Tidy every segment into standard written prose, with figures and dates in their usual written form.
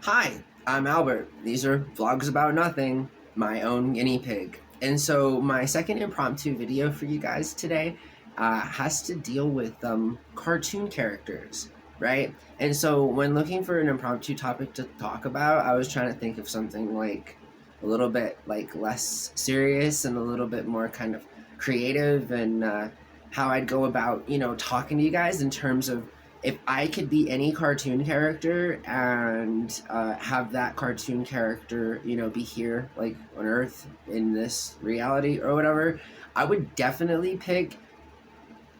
Hi, I'm Albert. These are vlogs about nothing, my own guinea pig. And so my second impromptu video for you guys today has to deal with cartoon characters, right? And so when looking for an impromptu topic to talk about, I was trying to think of something like a little bit like less serious and a little bit more kind of creative and how I'd go about, talking to you guys in terms of if I could be any cartoon character and have that cartoon character, be here, like on Earth in this reality or whatever, I would definitely pick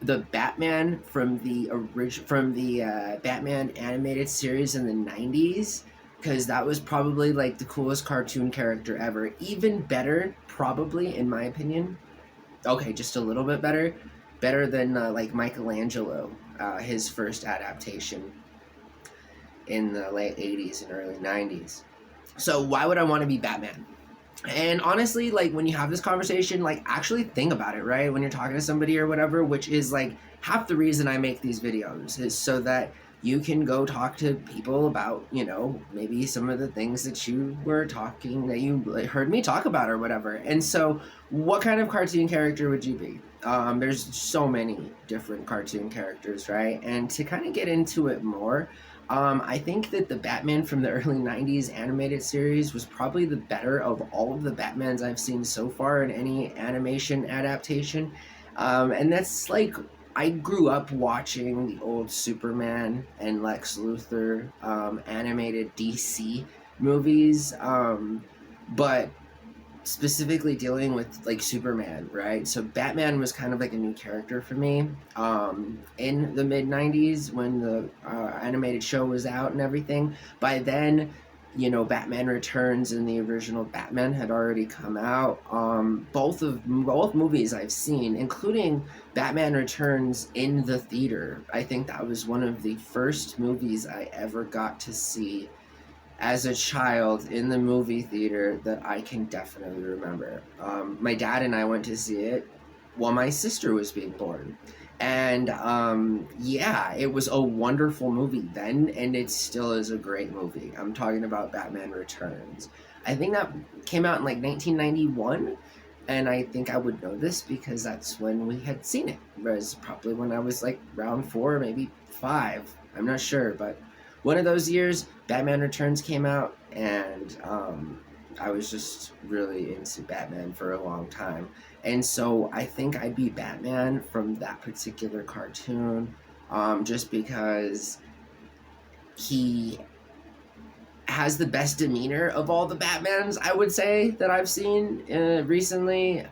the Batman from the Batman animated series in the '90s, because that was probably like the coolest cartoon character ever. Even better, probably in my opinion. Okay, just a little bit better than like Michelangelo, his first adaptation in the late '80s and early '90s. So why would I want to be Batman? And honestly, like when you have this conversation, like actually think about it, right? When you're talking to somebody or whatever, which is like half the reason I make these videos is so that you can go talk to people about, maybe some of the things that you were talking, that you heard me talk about or whatever. And so, what kind of cartoon character would you be? There's so many different cartoon characters, right? And to kind of get into it more, I think that the Batman from the early '90s animated series was probably the better of all of the Batmans I've seen so far in any animation adaptation. And that's like, I grew up watching the old Superman and Lex Luthor animated DC movies, but specifically dealing with like Superman, right? So Batman was kind of like a new character for me in the mid '90s when the animated show was out and everything. By then, Batman Returns and the original Batman had already come out. Both movies I've seen, including Batman Returns in the theater. I think that was one of the first movies I ever got to see as a child in the movie theater that I can definitely remember. My dad and I went to see it while my sister was being born. And yeah, it was a wonderful movie then, and it still is a great movie. I'm talking about Batman Returns. I think that came out in like 1991, and I think I would know this because that's when we had seen it. Whereas probably when I was like around 4, maybe 5. I'm not sure, but one of those years, Batman Returns came out, and I was just really into Batman for a long time. And so I think I'd be Batman from that particular cartoon, just because he has the best demeanor of all the Batmans, I would say, that I've seen recently.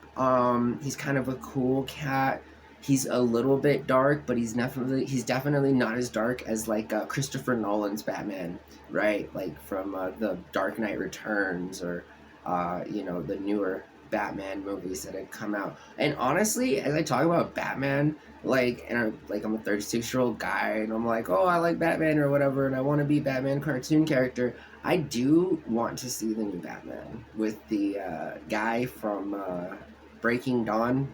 He's kind of a cool cat. He's a little bit dark, but he's definitely not as dark as like Christopher Nolan's Batman, right? Like from the Dark Knight Returns or the newer Batman movies that had come out. And honestly, as I talk about Batman, I'm a 36-year-old guy, and I'm like, oh, I like Batman or whatever, and I want to be Batman cartoon character. I do want to see the new Batman with the guy from Breaking Dawn,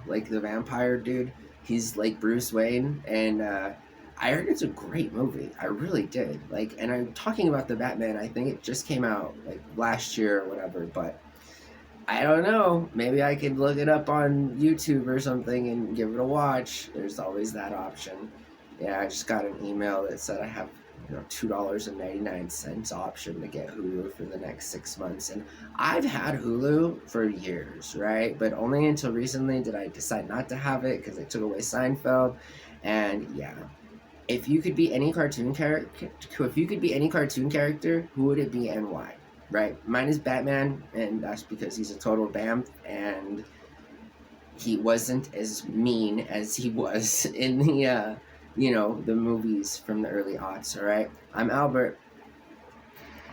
like the vampire dude. He's like Bruce Wayne, and I heard it's a great movie. I really did. Like, and I'm talking about the Batman. I think it just came out like last year or whatever, but I don't know. Maybe I could look it up on YouTube or something and give it a watch. There's always that option. Yeah, I just got an email that said I have $2.99 option to get Hulu for the next 6 months. And I've had Hulu for years, right? But only until recently did I decide not to have it because they took away Seinfeld. And yeah, if you could be any cartoon character, who would it be and why? Right? Mine is Batman, and that's because he's a total BAMF, and he wasn't as mean as he was in the the movies from the early aughts. All right, I'm Albert.